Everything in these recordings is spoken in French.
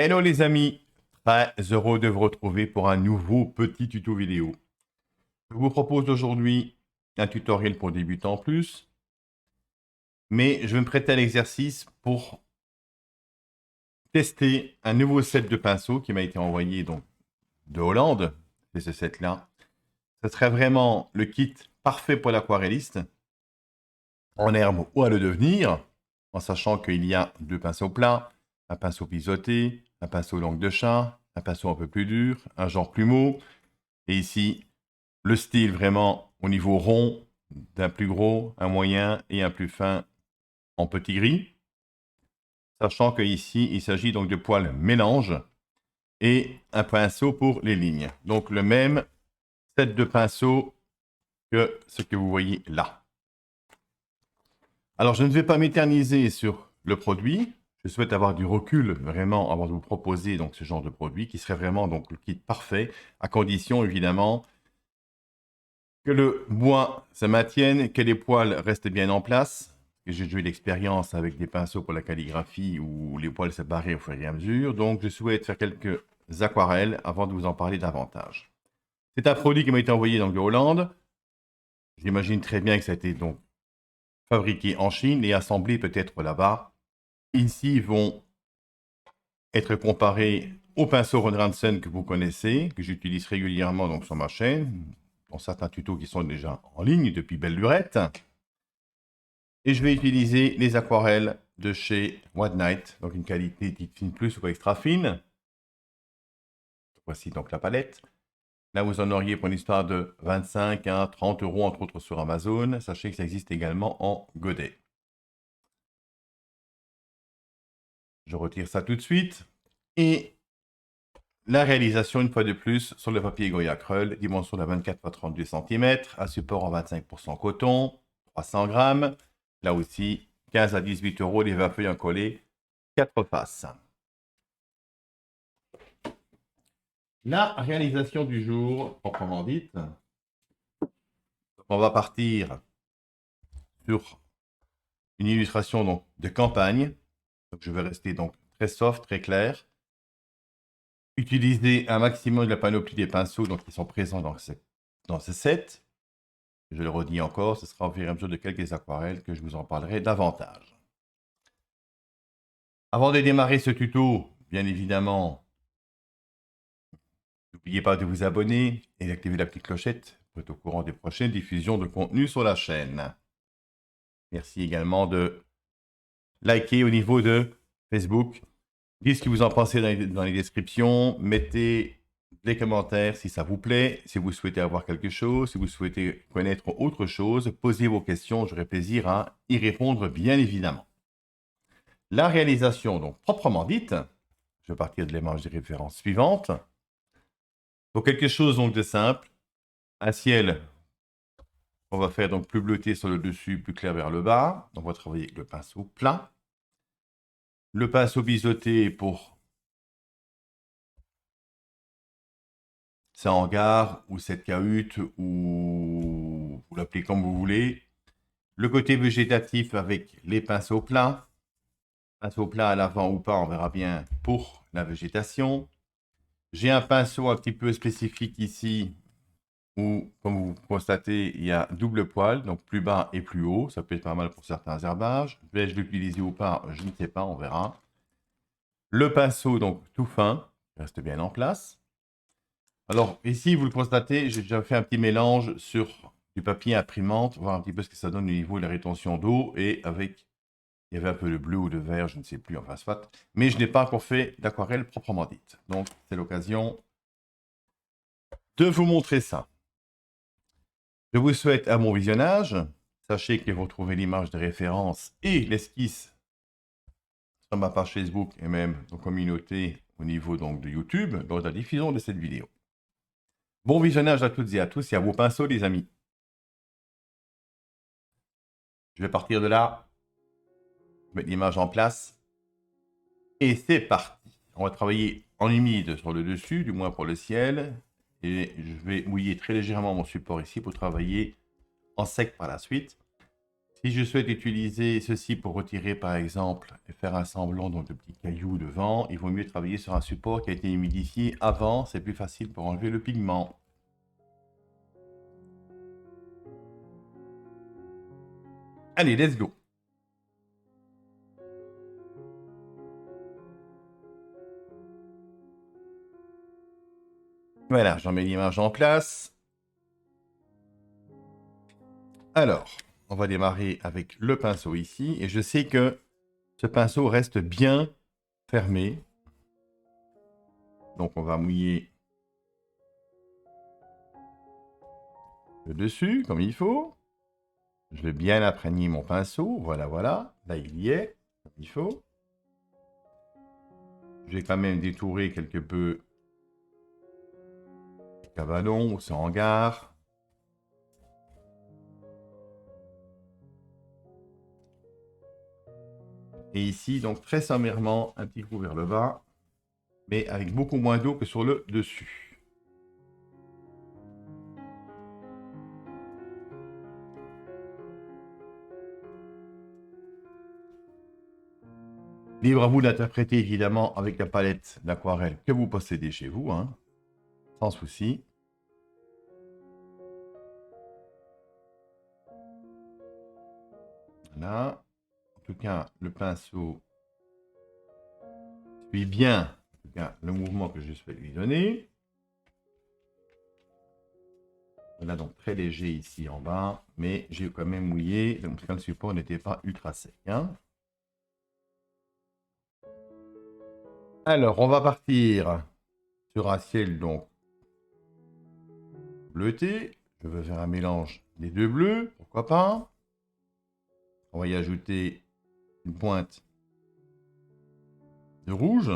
Hello les amis, très heureux de vous retrouver pour un nouveau petit tuto vidéo. Je vous propose aujourd'hui un tutoriel pour débutants en plus, mais je vais me prêter à l'exercice pour tester un nouveau set de pinceaux qui m'a été envoyé donc de Hollande. C'est ce set-là. Ce serait vraiment le kit parfait pour l'aquarelliste, en herbe ou à le devenir, en sachant qu'il y a deux pinceaux plats, un pinceau biseauté, un pinceau langue de chat, un pinceau un peu plus dur, un genre plumeau. Et ici, le style vraiment au niveau rond, d'un plus gros, un moyen et un plus fin en petit gris. Sachant qu'ici, il s'agit donc de poils mélange et un pinceau pour les lignes. Donc le même set de pinceaux que ce que vous voyez là. Alors je ne vais pas m'éterniser sur le produit. Je souhaite avoir du recul vraiment avant de vous proposer donc ce genre de produit qui serait vraiment donc le kit parfait, à condition évidemment que le bois se maintienne, que les poils restent bien en place. J'ai déjà eu l'expérience avec des pinceaux pour la calligraphie où les poils se barraient au fur et à mesure. Donc, je souhaite faire quelques aquarelles avant de vous en parler davantage. C'est un produit qui m'a été envoyé donc de Hollande. J'imagine très bien que ça a été donc fabriqué en Chine et assemblé peut-être là-bas. Ici, ils vont être comparés aux pinceaux Ron Ranson que vous connaissez, que j'utilise régulièrement donc sur ma chaîne, dans certains tutos qui sont déjà en ligne depuis belle lurette. Et je vais utiliser les aquarelles de chez White Knight, donc une qualité dite fine plus ou extra fine. Voici donc la palette. Là, vous en auriez pour une histoire de 25 à 30 euros, entre autres sur Amazon. Sachez que ça existe également en godet. Je retire ça tout de suite. Et la réalisation, une fois de plus, sur le papier Goya Acryl, dimension de 24 x 32 cm, un support en 25% coton, 300 grammes. Là aussi, 15 à 18 euros, les 20 feuilles en collé, 4 faces. La réalisation du jour, proprement dite, on va partir sur une illustration donc, de campagne. Donc, je vais rester donc très soft, très clair. Utiliser un maximum de la panoplie des pinceaux donc, qui sont présents dans ce set. Je le redis encore, ce sera au fur et à mesure de quelques aquarelles que je vous en parlerai davantage. Avant de démarrer ce tuto, bien évidemment, n'oubliez pas de vous abonner et d'activer la petite clochette pour être au courant des prochaines diffusions de contenu sur la chaîne. Merci également de liker au niveau de Facebook. Dites ce que vous en pensez dans les descriptions. Mettez des commentaires si ça vous plaît, si vous souhaitez avoir quelque chose, si vous souhaitez connaître autre chose. Posez vos questions, j'aurai plaisir à y répondre bien évidemment. La réalisation, donc proprement dite, je vais partir de l'image des références suivantes. Donc quelque chose donc de simple, un ciel on va faire donc plus bleuté sur le dessus, plus clair vers le bas. On va travailler avec le pinceau plat. Le pinceau biseauté pour ce hangar ou cette cahute ou vous l'appelez comme vous voulez. Le côté végétatif avec les pinceaux plats. Pinceau plat à l'avant ou pas, on verra bien pour la végétation. J'ai un pinceau un petit peu spécifique ici où, comme vous constatez, il y a double poil, donc plus bas et plus haut. Ça peut être pas mal pour certains herbages. Vais-je l'utiliser ou pas? Je ne sais pas, on verra. Le pinceau, donc tout fin, reste bien en place. Alors ici, vous le constatez, j'ai déjà fait un petit mélange sur du papier imprimante, voir un petit peu ce que ça donne au niveau de la rétention d'eau et avec, il y avait un peu de bleu ou de vert, je ne sais plus, enfin soit. Mais je n'ai pas encore fait d'aquarelle proprement dite. Donc c'est l'occasion de vous montrer ça. Je vous souhaite un bon visionnage. Sachez que vous retrouvez l'image de référence et l'esquisse sur ma page Facebook et même en communauté au niveau donc de YouTube lors de la diffusion de cette vidéo. Bon visionnage à toutes et à tous et à vos pinceaux les amis. Je vais partir de là, mettre l'image en place et c'est parti. On va travailler en humide sur le dessus, du moins pour le ciel, et je vais mouiller très légèrement mon support ici pour travailler en sec par la suite. Si je souhaite utiliser ceci pour retirer par exemple et faire un semblant donc de petits cailloux devant, il vaut mieux travailler sur un support qui a été humidifié avant, c'est plus facile pour enlever le pigment. Allez, let's go. Voilà, j'en mets l'image en place. Alors, on va démarrer avec le pinceau ici. Et je sais que ce pinceau reste bien fermé. Donc, on va mouiller le dessus comme il faut. Je vais bien imprégner mon pinceau. Voilà, voilà. Là, il y est, comme il faut. Je vais quand même détourer quelque peu le cabalon ou ce hangar. Et ici, donc très sommairement, un petit coup vers le bas, mais avec beaucoup moins d'eau que sur le dessus. Libre à vous d'interpréter évidemment avec la palette d'aquarelle que vous possédez chez vous, hein, sans souci. Voilà. En tout cas, le pinceau suit bien en tout cas, le mouvement que je souhaite lui donner. Voilà, donc très léger ici en bas, mais j'ai quand même mouillé, donc le support n'était pas ultra sec. Hein. Alors, on va partir sur un ciel donc bleuté. Je veux faire un mélange des deux bleus, pourquoi pas. On va y ajouter une pointe de rouge.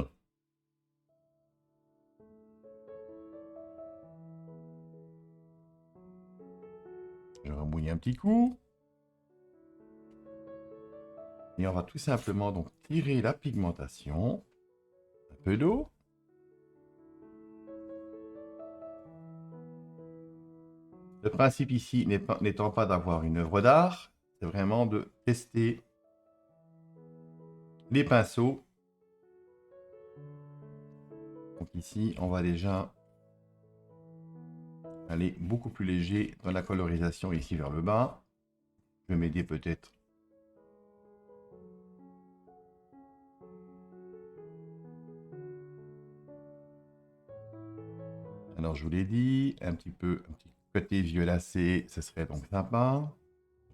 Je remouille un petit coup. Et on va tout simplement donc tirer la pigmentation. Un peu d'eau. Le principe ici n'étant pas d'avoir une œuvre d'art, c'est vraiment de tester les pinceaux. Donc ici, on va déjà aller beaucoup plus léger dans la colorisation ici vers le bas. Je vais m'aider peut-être. Alors je vous l'ai dit, un petit côté violacé, ce serait donc sympa.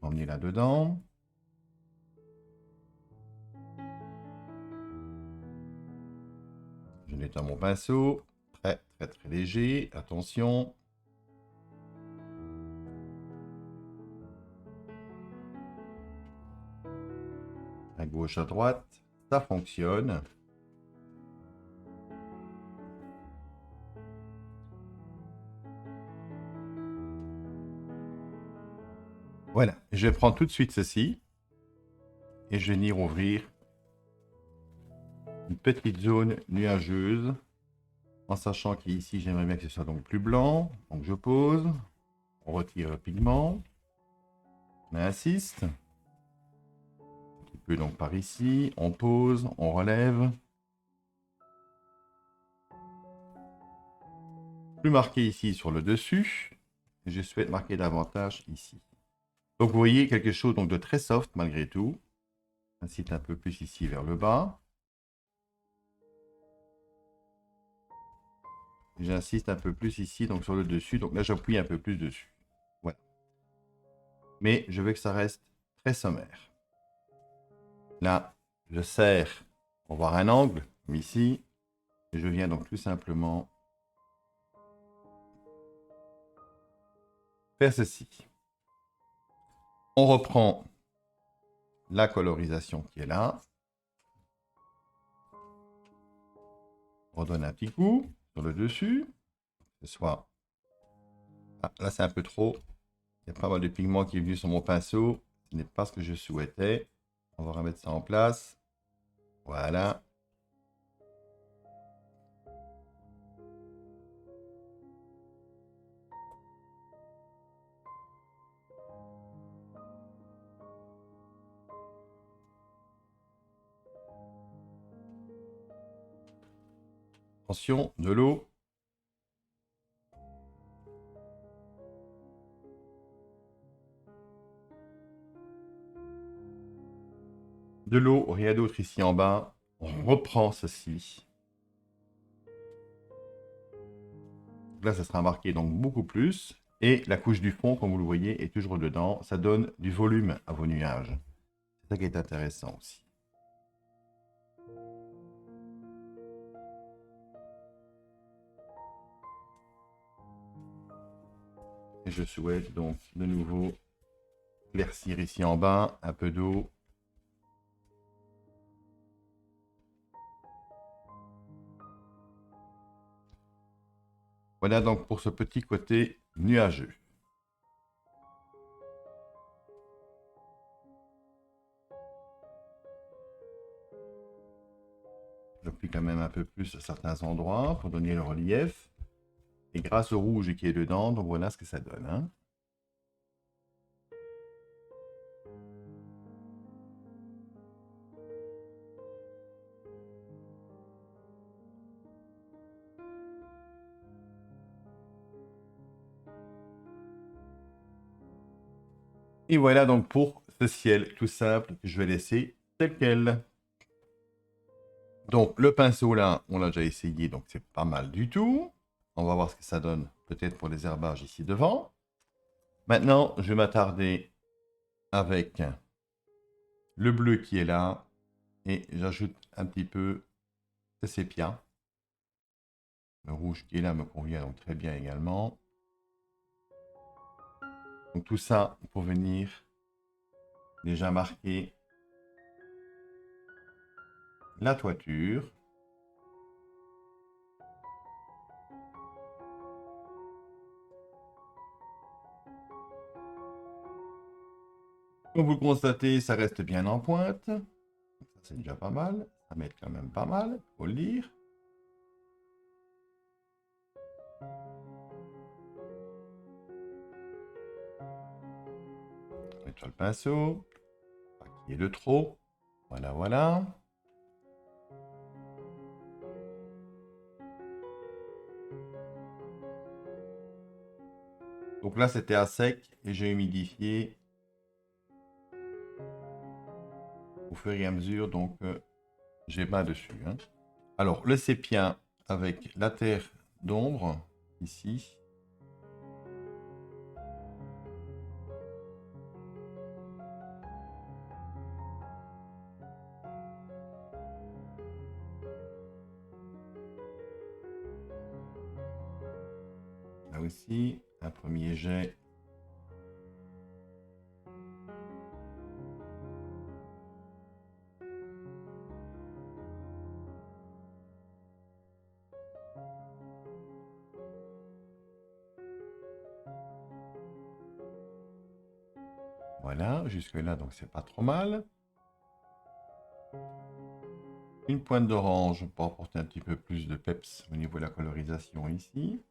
Emmener là-dedans. Je nettoie mon pinceau. Très très très léger. Attention. À gauche, à droite, ça fonctionne. Voilà, je vais prendre tout de suite ceci et je vais venir ouvrir une petite zone nuageuse en sachant qu'ici j'aimerais bien que ce soit donc plus blanc. Donc je pose, on retire le pigment, on insiste, un petit peu donc par ici, on pose, on relève. Plus marqué ici sur le dessus, et je souhaite marquer davantage ici. Donc vous voyez quelque chose donc de très soft malgré tout. J'incite un peu plus ici vers le bas. J'insiste un peu plus ici donc sur le dessus. Donc là j'appuie un peu plus dessus. Voilà. Mais je veux que ça reste très sommaire. Là, je serre pour voir un angle, comme ici. Et je viens donc tout simplement faire ceci. On reprend la colorisation qui est là. On redonne un petit coup sur le dessus. Que ce soit... Ah, là, c'est un peu trop. Il y a pas mal de pigments qui est venu sur mon pinceau. Ce n'est pas ce que je souhaitais. On va remettre ça en place. Voilà. Attention, de l'eau. De l'eau, rien d'autre ici en bas. On reprend ceci. Là, ça sera marqué donc beaucoup plus. Et la couche du fond, comme vous le voyez, est toujours dedans. Ça donne du volume à vos nuages. C'est ça qui est intéressant aussi. Et je souhaite donc de nouveau éclaircir ici en bas, un peu d'eau. Voilà donc pour ce petit côté nuageux. J'appuie quand même un peu plus à certains endroits pour donner le relief. Et grâce au rouge qui est dedans, donc voilà ce que ça donne. Hein. Et voilà donc pour ce ciel tout simple que je vais laisser tel quel. Donc le pinceau là, on l'a déjà essayé, donc c'est pas mal du tout. On va voir ce que ça donne peut-être pour les herbages ici devant. Maintenant, je vais m'attarder avec le bleu qui est là et j'ajoute un petit peu de sépia. Le rouge qui est là me convient donc très bien également. Donc tout ça pour venir déjà marquer la toiture. Comme vous le constatez, ça reste bien en pointe. Ça, c'est déjà pas mal. Ça m'aide quand même pas mal, faut le dire. On nettoie le pinceau. Pas qu'il y ait de trop. Voilà, voilà. Donc là, c'était à sec et j'ai humidifié au fur et à mesure, donc j'ai pas dessus. Hein. Alors, le sépia avec la terre d'ombre, ici. Là aussi, un premier jet. Voilà, jusque-là, donc c'est pas trop mal. Une pointe d'orange pour apporter un petit peu plus de peps au niveau de la colorisation ici.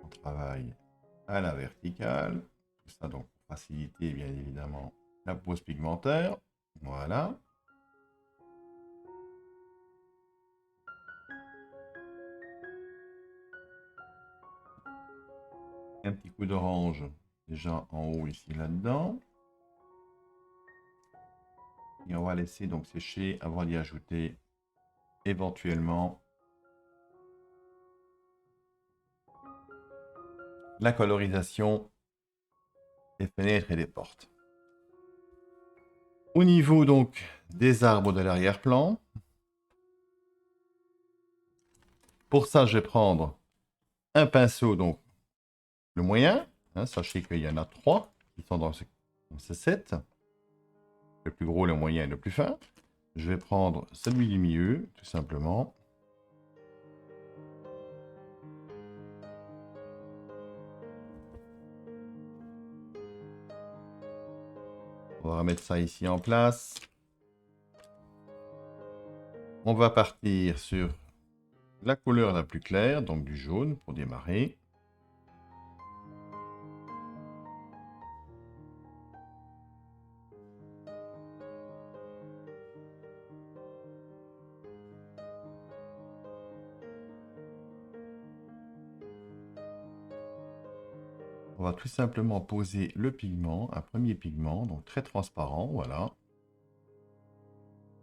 On travaille à la verticale. Tout ça donc pour faciliter bien évidemment la pose pigmentaire. Voilà. Un petit coup d'orange déjà en haut ici là-dedans. Et on va laisser donc sécher avant d'y ajouter éventuellement la colorisation des fenêtres et des portes. Au niveau donc des arbres de l'arrière-plan, pour ça je vais prendre un pinceau, donc le moyen, hein, sachez qu'il y en a 3 qui sont dans ce set, le plus gros, le moyen et le plus fin. Je vais prendre celui du milieu, tout simplement. On va remettre ça ici en place. On va partir sur la couleur la plus claire, donc du jaune pour démarrer. On va tout simplement poser le pigment, un premier pigment, donc très transparent, voilà.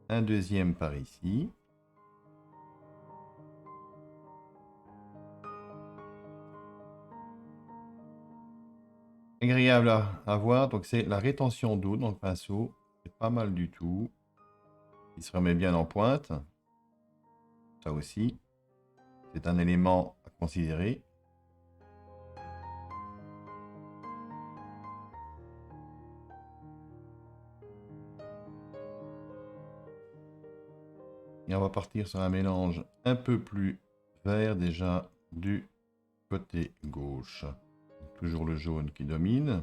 Un deuxième par ici. Agréable à voir, donc c'est la rétention d'eau dans le pinceau. C'est pas mal du tout. Il se remet bien en pointe. Ça aussi, c'est un élément à considérer. Et on va partir sur un mélange un peu plus vert déjà du côté gauche. Toujours le jaune qui domine.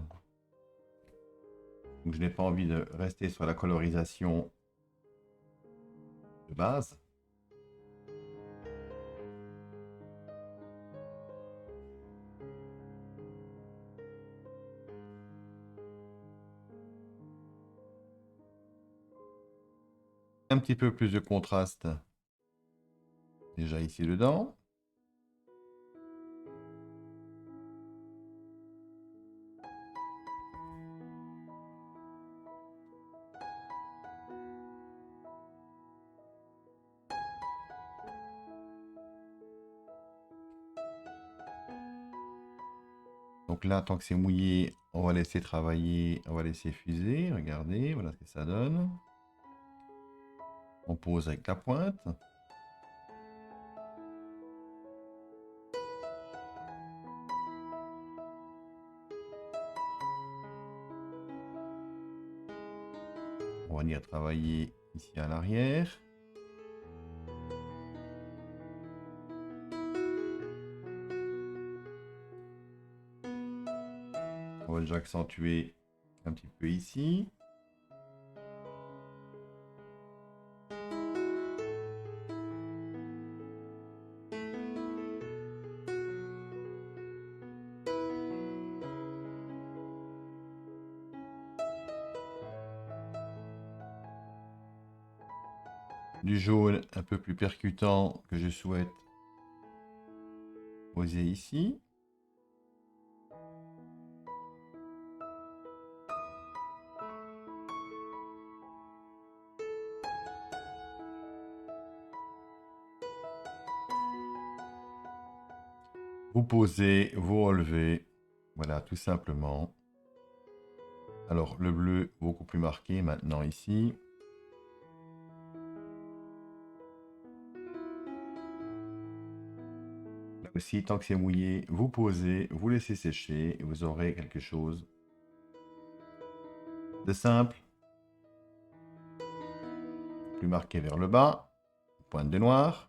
Donc je n'ai pas envie de rester sur la colorisation de base. Un petit peu plus de contraste déjà ici dedans. Donc là, tant que c'est mouillé, on va laisser travailler, on va laisser fuser. Regardez, voilà ce que ça donne. On pose avec la pointe. On va venir travailler ici à l'arrière. On va déjà accentuer un petit peu ici. Du jaune un peu plus percutant que je souhaite poser ici. Vous posez, vous relevez. Voilà, tout simplement. Alors, le bleu beaucoup plus marqué maintenant ici. Là aussi, tant que c'est mouillé, vous posez, vous laissez sécher et vous aurez quelque chose de simple. Plus marqué vers le bas. Pointe de noir.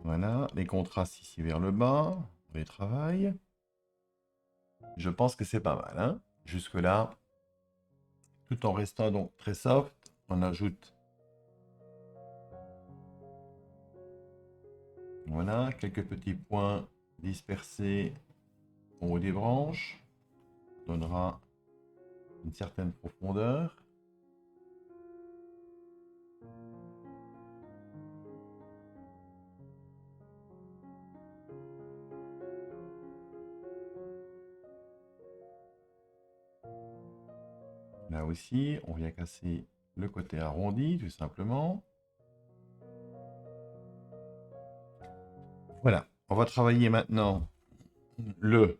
Voilà, les contrastes ici vers le bas, on les travaille. Je pense que c'est pas mal, hein. Jusque-là, tout en restant donc très soft, on ajoute voilà, quelques petits points dispersés au haut des branches. Donnera une certaine profondeur. Là aussi, on vient casser le côté arrondi, tout simplement. Voilà, on va travailler maintenant le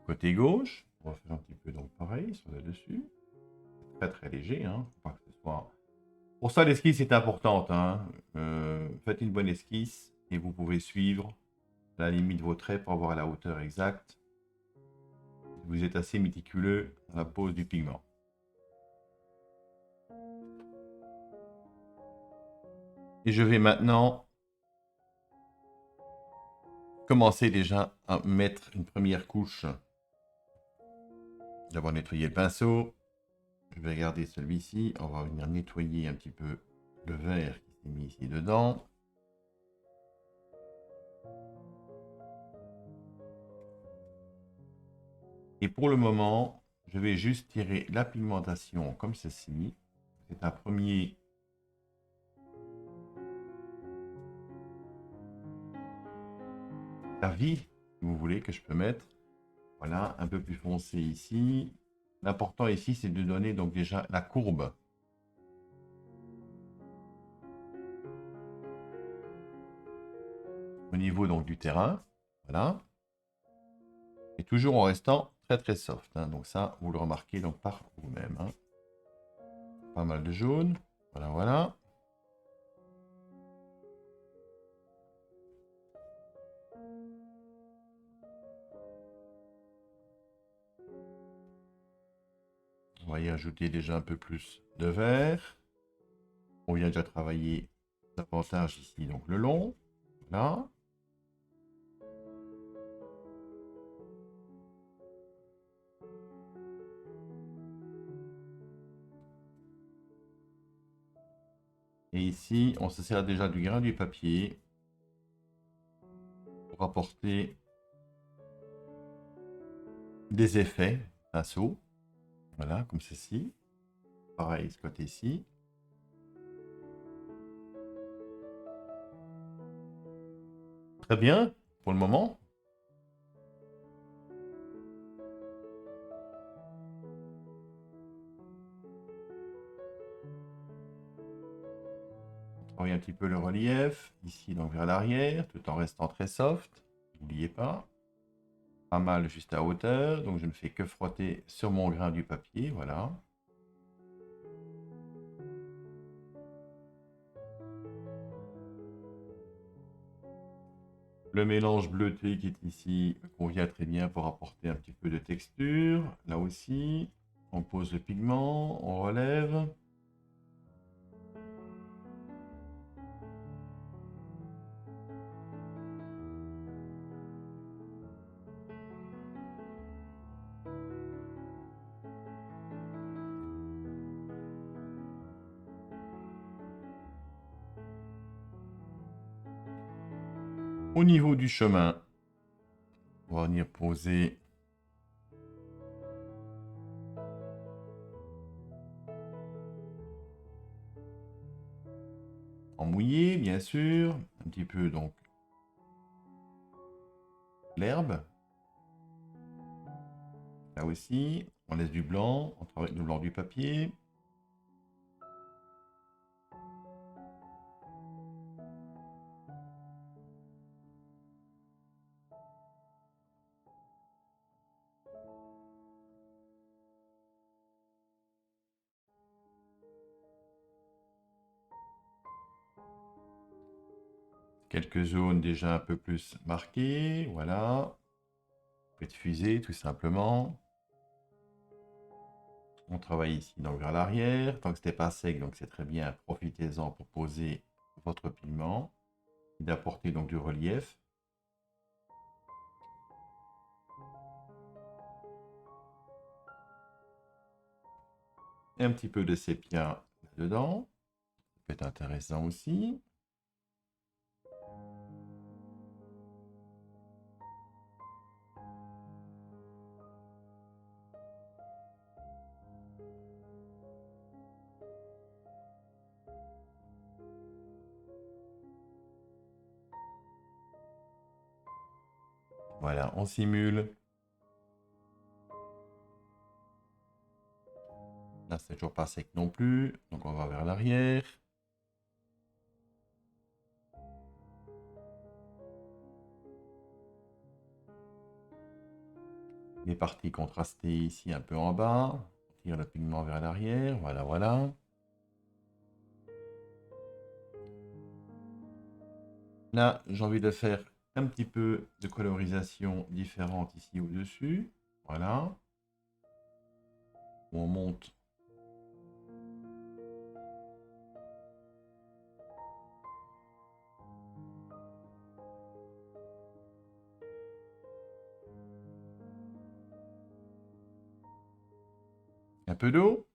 côté gauche. On va faire un petit peu donc pareil sur le dessus. Très très léger, hein. Faut pas que ce soit... Pour ça, l'esquisse est importante, hein. Faites une bonne esquisse et vous pouvez suivre la limite de vos traits pour avoir la hauteur exacte. Vous êtes assez méticuleux dans la pose du pigment. Et je vais maintenant commencer déjà à mettre une première couche d'avoir nettoyé le pinceau. Je vais garder celui-ci. On va venir nettoyer un petit peu le verre qui s'est mis ici dedans. Et pour le moment, je vais juste tirer la pigmentation comme ceci. C'est un premier avis, si vous voulez, que je peux mettre. Voilà, un peu plus foncé ici. L'important ici, c'est de donner donc déjà la courbe. Au niveau donc du terrain. Voilà. Et toujours en restant très très soft. Hein. Donc ça, vous le remarquez donc par vous-même. Hein. Pas mal de jaune. Voilà, voilà. On va y ajouter déjà un peu plus de vert. On vient déjà travailler davantage ici, donc le long. Voilà. Et ici, on se sert déjà du grain du papier pour apporter des effets pinceau. Voilà, comme ceci. Pareil, ce côté-ci. Très bien, pour le moment. On travaille un petit peu le relief, ici donc vers l'arrière, tout en restant très soft. N'oubliez pas. Pas mal juste à hauteur, donc je ne fais que frotter sur mon grain du papier, voilà. Le mélange bleuté qui est ici me convient très bien pour apporter un petit peu de texture. Là aussi, on pose le pigment, on relève. Au niveau du chemin, on va venir poser en mouillé, bien sûr. Un petit peu donc l'herbe. Là aussi, on laisse du blanc, on travaille avec le blanc du papier. Quelques zones déjà un peu plus marquées, voilà. Petite fusée, tout simplement. On travaille ici donc vers l'arrière. Tant que ce n'est pas sec, donc c'est très bien. Profitez-en pour poser votre pigment et d'apporter donc du relief. Et un petit peu de sépia dedans. Ça peut être intéressant aussi. Voilà, on simule. Là, c'est toujours pas sec non plus. Donc, on va vers l'arrière. Les parties contrastées ici un peu en bas. On tire le pigment vers l'arrière. Voilà, voilà. Là, j'ai envie de faire un petit peu de colorisation différente ici au-dessus. Voilà. On monte. Un peu d'eau.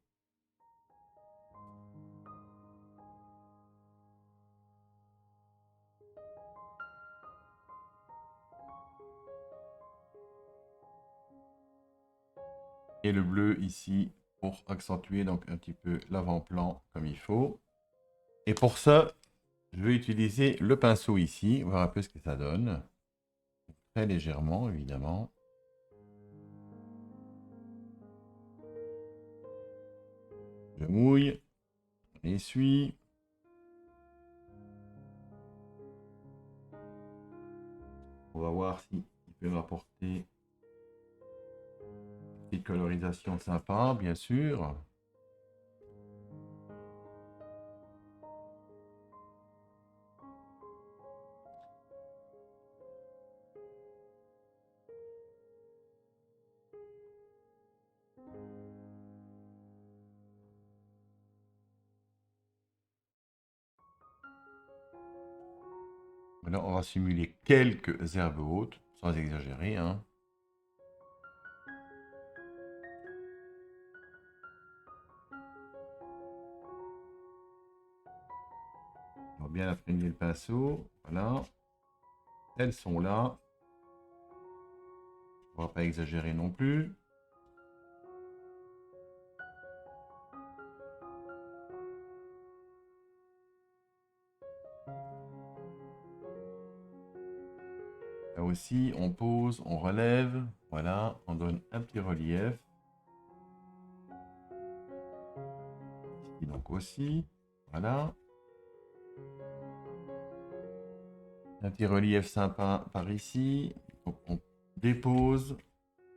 Et le bleu ici pour accentuer donc un petit peu l'avant-plan comme il faut. Et pour ça, je vais utiliser le pinceau ici, voir un peu ce que ça donne. Très légèrement, évidemment. Je mouille, on essuie. On va voir s'il peut m'apporter une petite colorisation sympa, bien sûr. Maintenant, on va simuler quelques herbes hautes, sans exagérer, hein. On va bien imprégner le pinceau. Voilà. Elles sont là. On va pas exagérer non plus. Là aussi, on pose, on relève. Voilà, on donne un petit relief. Ici donc aussi. Voilà. Un petit relief sympa par ici. Donc on dépose,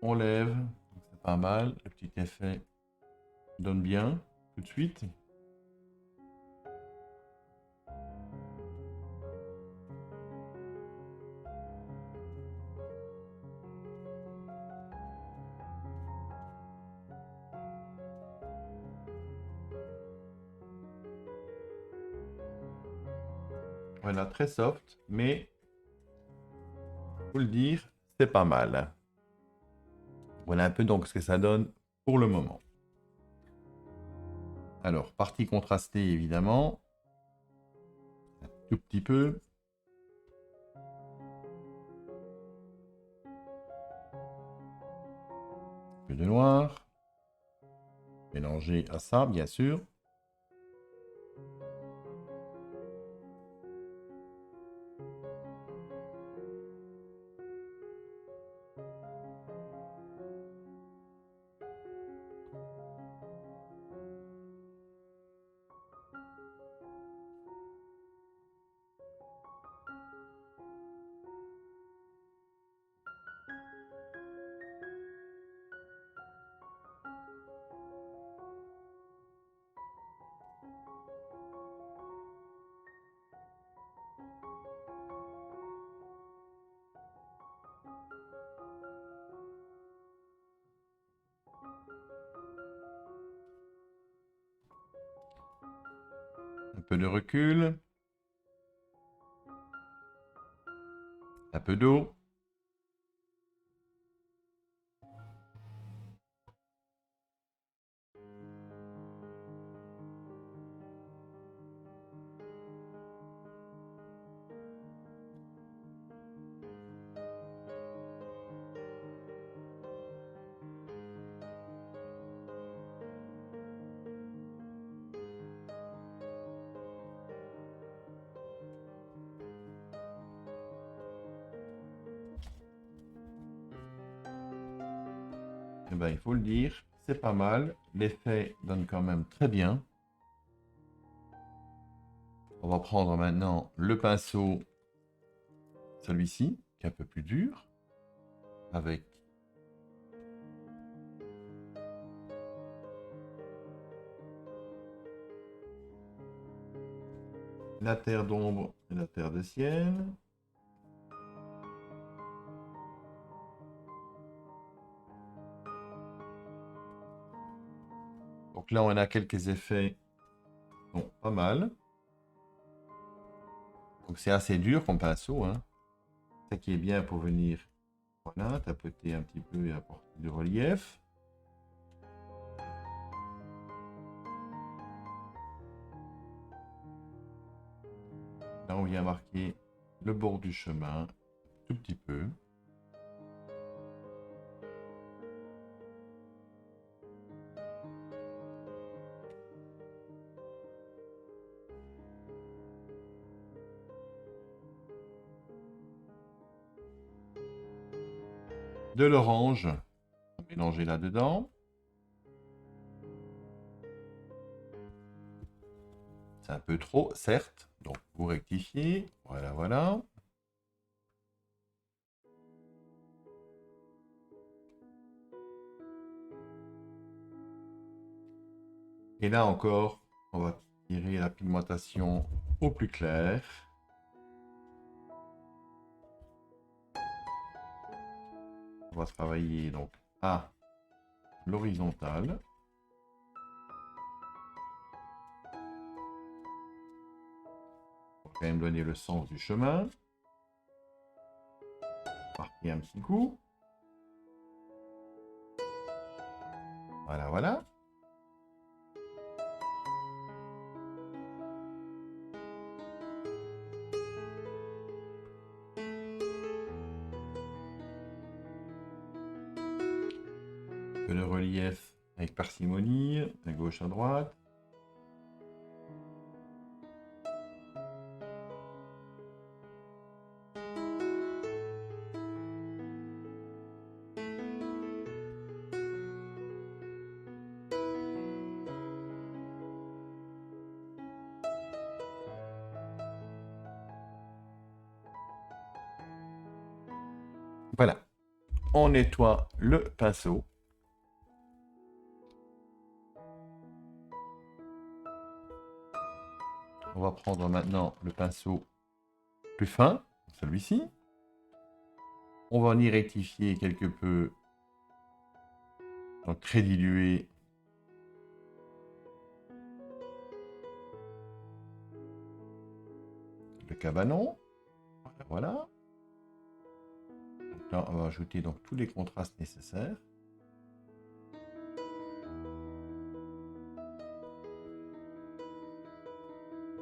on lève. C'est pas mal. Le petit effet donne bien tout de suite. Voilà, très soft, mais faut le dire, c'est pas mal. Voilà un peu donc ce que ça donne pour le moment. Alors, partie contrastée évidemment. Un tout petit peu. Un peu de noir. Mélangé à ça, bien sûr. Un peu de recul. Un peu d'eau. Eh ben, il faut le dire, c'est pas mal. L'effet donne quand même très bien. On va prendre maintenant le pinceau, celui-ci, qui est un peu plus dur, avec la terre d'ombre et la terre de ciel. Donc là, on a quelques effets qui sont pas mal. Donc c'est assez dur comme pinceau, hein. Ça qui est bien pour venir, voilà, tapoter un petit peu et apporter du relief. Là, on vient marquer le bord du chemin, tout petit peu. De l'orange, mélanger là-dedans. C'est un peu trop, certes, donc vous rectifiez. Voilà, voilà. Et là encore, on va tirer la pigmentation au plus clair. On va travailler donc à l'horizontale. Pour quand même donner le sens du chemin. Marquer un petit coup. Voilà, voilà. Que le relief avec parcimonie, à gauche, à droite. Voilà. On nettoie le pinceau. On va prendre maintenant le pinceau plus fin, celui-ci. On va en y rectifier quelque peu, donc très dilué. Le cabanon. Voilà. Donc là, on va ajouter donc tous les contrastes nécessaires.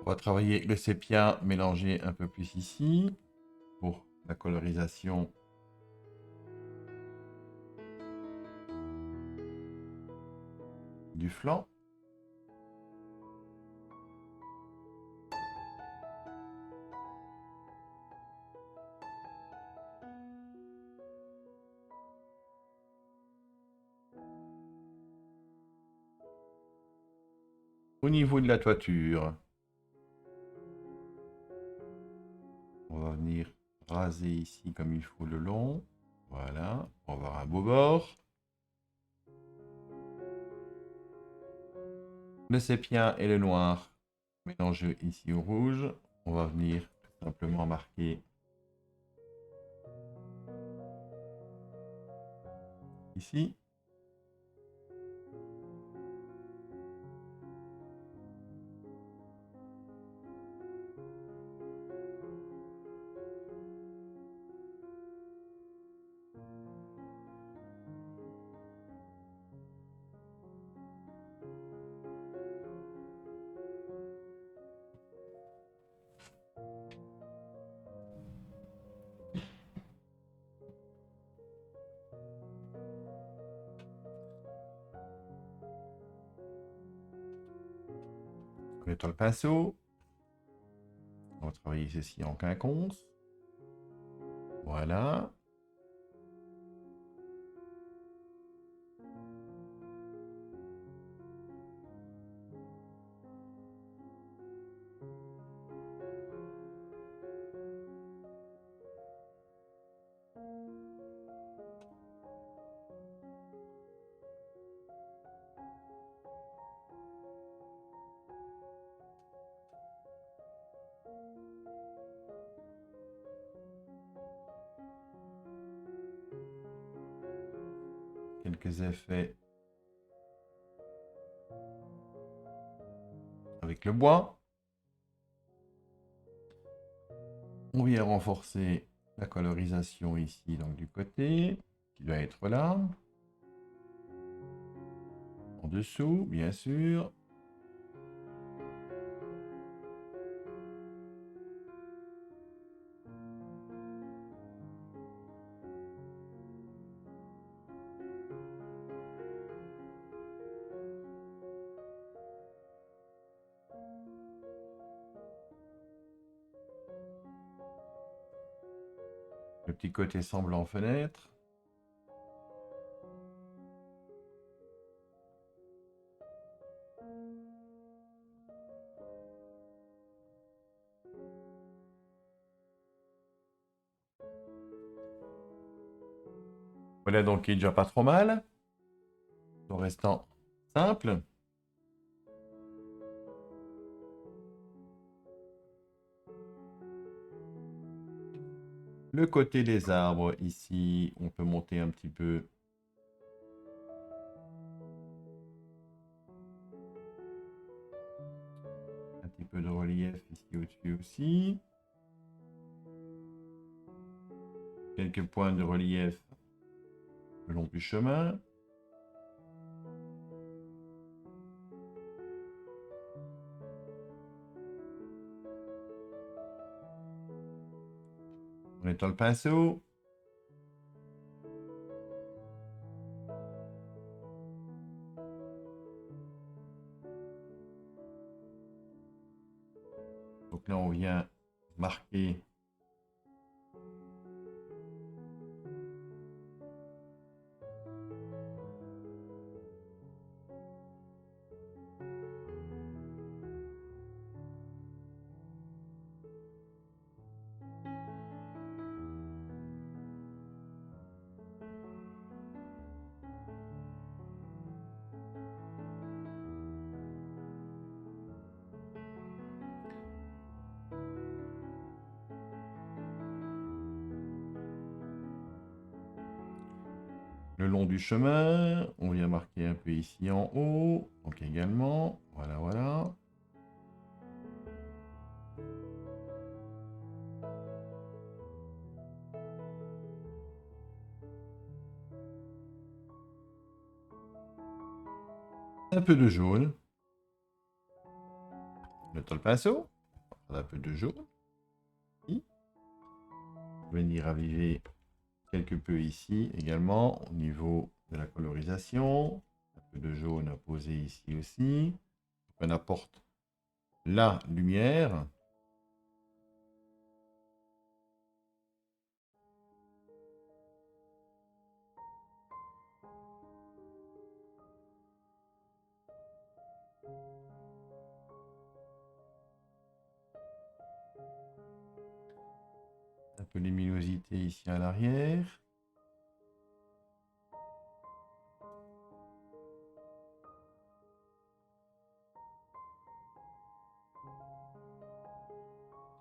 On va travailler le sépia mélangé un peu plus ici pour la colorisation. Du flanc. Au niveau de la toiture, on va venir raser ici comme il faut le long. Voilà, on va avoir un beau bord. Le sépia et le noir mélangés ici au rouge. On va venir tout simplement marquer ici. On nettoie le pinceau. On va travailler ceci en quinconce. Voilà. Quelques effets avec le bois. On vient renforcer la colorisation ici, donc du côté, qui doit être là. En dessous, bien sûr. petit côté semblant fenêtre. Voilà donc qui est déjà pas trop mal. En restant simple. Le côté des arbres, ici, on peut monter un petit peu. Un petit peu de relief ici au-dessus aussi. Quelques points de relief le long du chemin. On étend le pinceau. Donc là, on vient marquer le long du chemin. On vient marquer un peu ici en haut. Donc également. Voilà, voilà. Un peu de jaune. On étend le pinceau. Un peu de jaune. Venir raviver quelque peu ici également au niveau de la colorisation. Un peu de jaune à poser ici aussi. On apporte la lumière. Un peu de luminosité ici à l'arrière.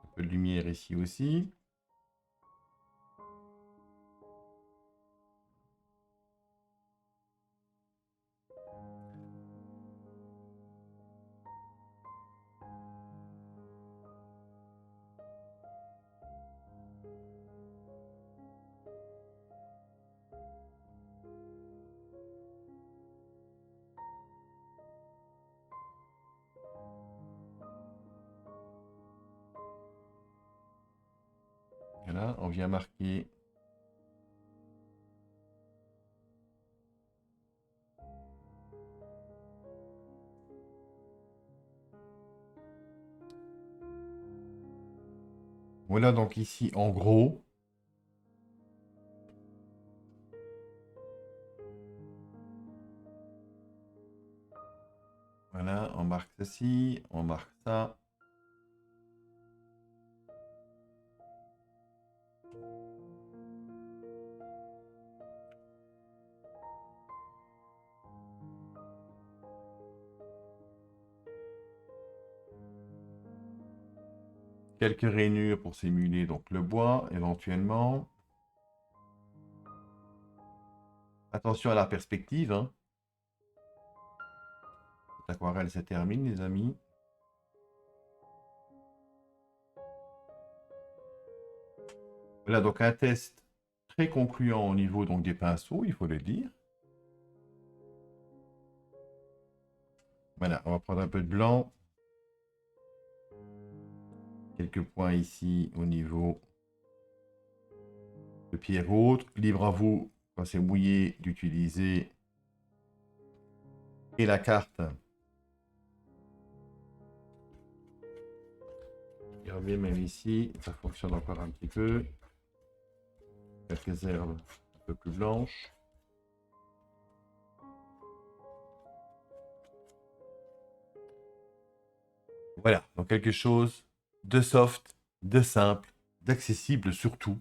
Un peu de lumière ici aussi. Voilà, on vient marquer voilà donc ici en gros. Voilà, on marque ceci, on marque ça. Quelques rainures pour simuler donc le bois éventuellement. Attention à la perspective. Hein. L'aquarelle se termine les amis. Voilà donc un test très concluant au niveau donc, des pinceaux, il faut le dire. Voilà, on va prendre un peu de blanc. Quelques points ici au niveau de pierre haute. Libre à vous, quand c'est mouillé, d'utiliser et la carte. Regardez, même ici, ça fonctionne encore un petit peu. Quelques herbes un peu plus blanches. Voilà, donc quelque chose de soft, de simple, d'accessible surtout.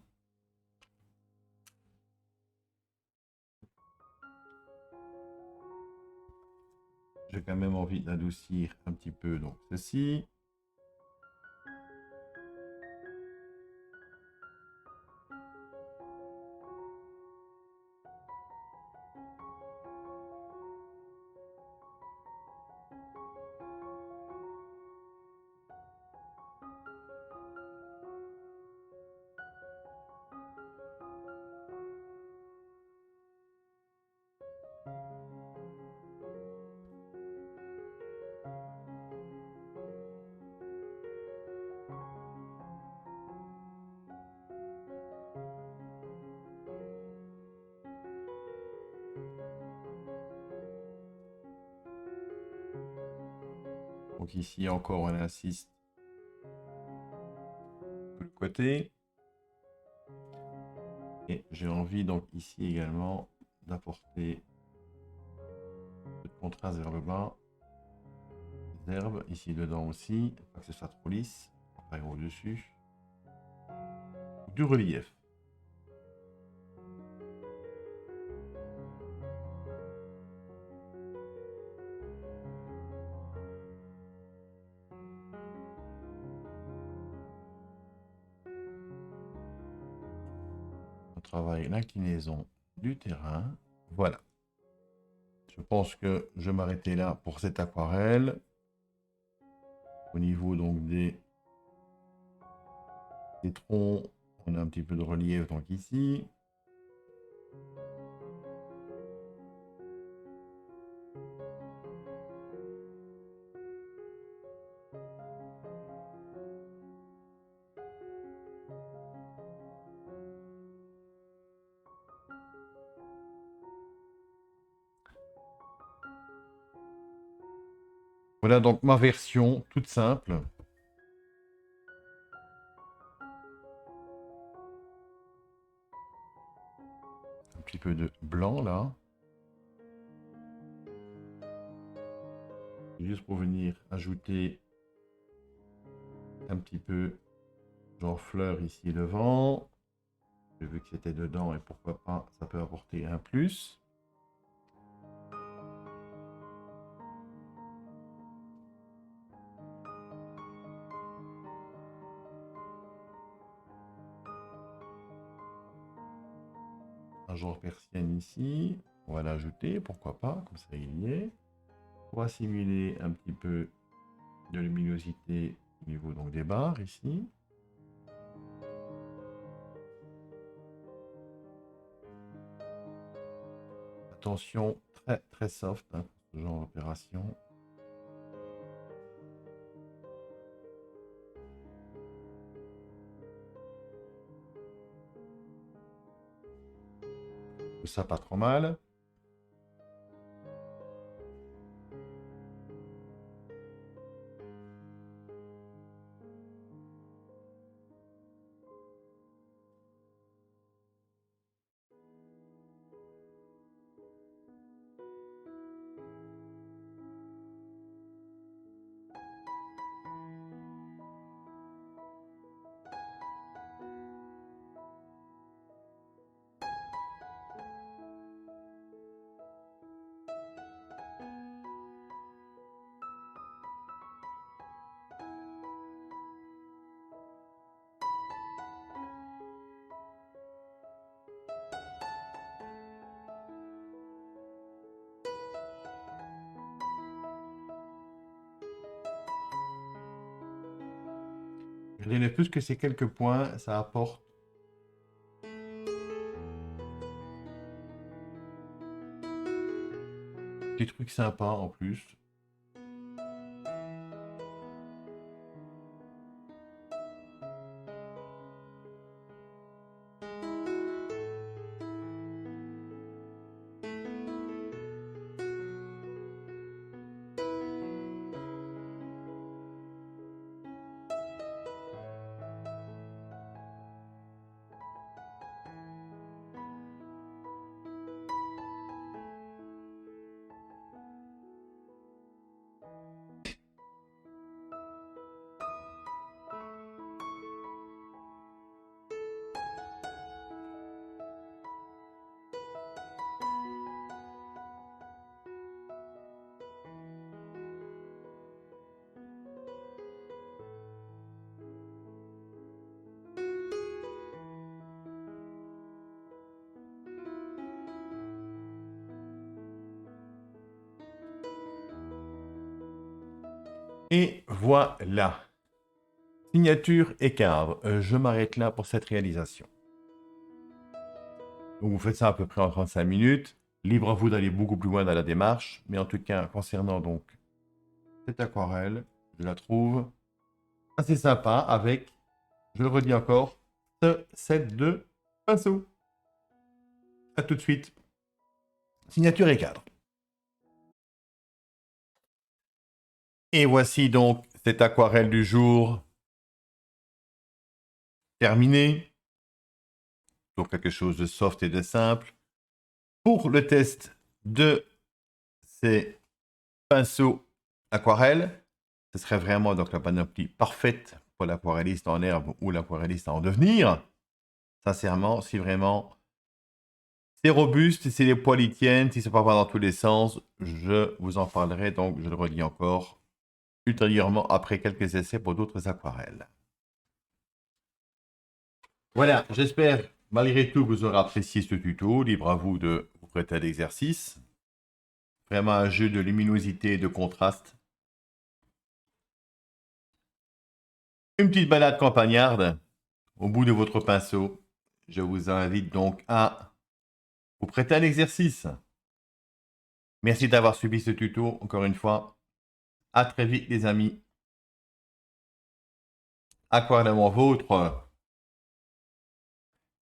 J'ai quand même envie d'adoucir un petit peu donc ceci. Donc ici encore on insiste de le côté. Et j'ai envie donc ici également d'apporter le contraste vers le bas. Des herbes ici dedans aussi, pas que ce soit trop lisse, pas au-dessus. Du relief. On travaille l'inclinaison du terrain. Voilà. Je pense que je vais m'arrêter là pour cette aquarelle. Au niveau donc des troncs, on a un petit peu de relief donc ici. Voilà donc ma version toute simple. Un petit peu de blanc là. Juste pour venir ajouter un petit peu genre fleur ici devant. J'ai vu que c'était dedans et pourquoi pas, ça peut apporter un plus. Un genre persienne ici. On va l'ajouter, pourquoi pas, comme ça il y est. On va simuler un petit peu de luminosité au niveau donc des barres ici. Attention, très très soft hein, pour ce genre d'opération. Ça pas trop mal. Je dirais plus que ces quelques points, ça apporte des trucs sympas en plus. Et voilà. Signature et cadre. Je m'arrête là pour cette réalisation. Donc vous faites ça à peu près en 35 minutes. Libre à vous d'aller beaucoup plus loin dans la démarche. Mais en tout cas, concernant donc cette aquarelle, je la trouve assez sympa avec, je le redis encore, ce set de pinceaux. A tout de suite. Signature et cadre. Et voici donc cette aquarelle du jour terminée. Pour quelque chose de soft et de simple. Pour le test de ces pinceaux aquarelles, ce serait vraiment donc la panoplie parfaite pour l'aquarelliste en herbe ou l'aquarelliste en devenir. Sincèrement, si vraiment c'est robuste, si les poils y tiennent, si ça part pas dans tous les sens, je vous en parlerai, donc je le redis encore, ultérieurement après quelques essais pour d'autres aquarelles. Voilà, j'espère malgré tout que vous aurez apprécié ce tuto. Libre à vous de vous prêter à l'exercice. Vraiment un jeu de luminosité et de contraste. Une petite balade campagnarde au bout de votre pinceau. Je vous invite donc à vous prêter à l'exercice. Merci d'avoir suivi ce tuto, encore une fois. À très vite les amis. Aquarellement vôtre.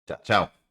Ciao, ciao.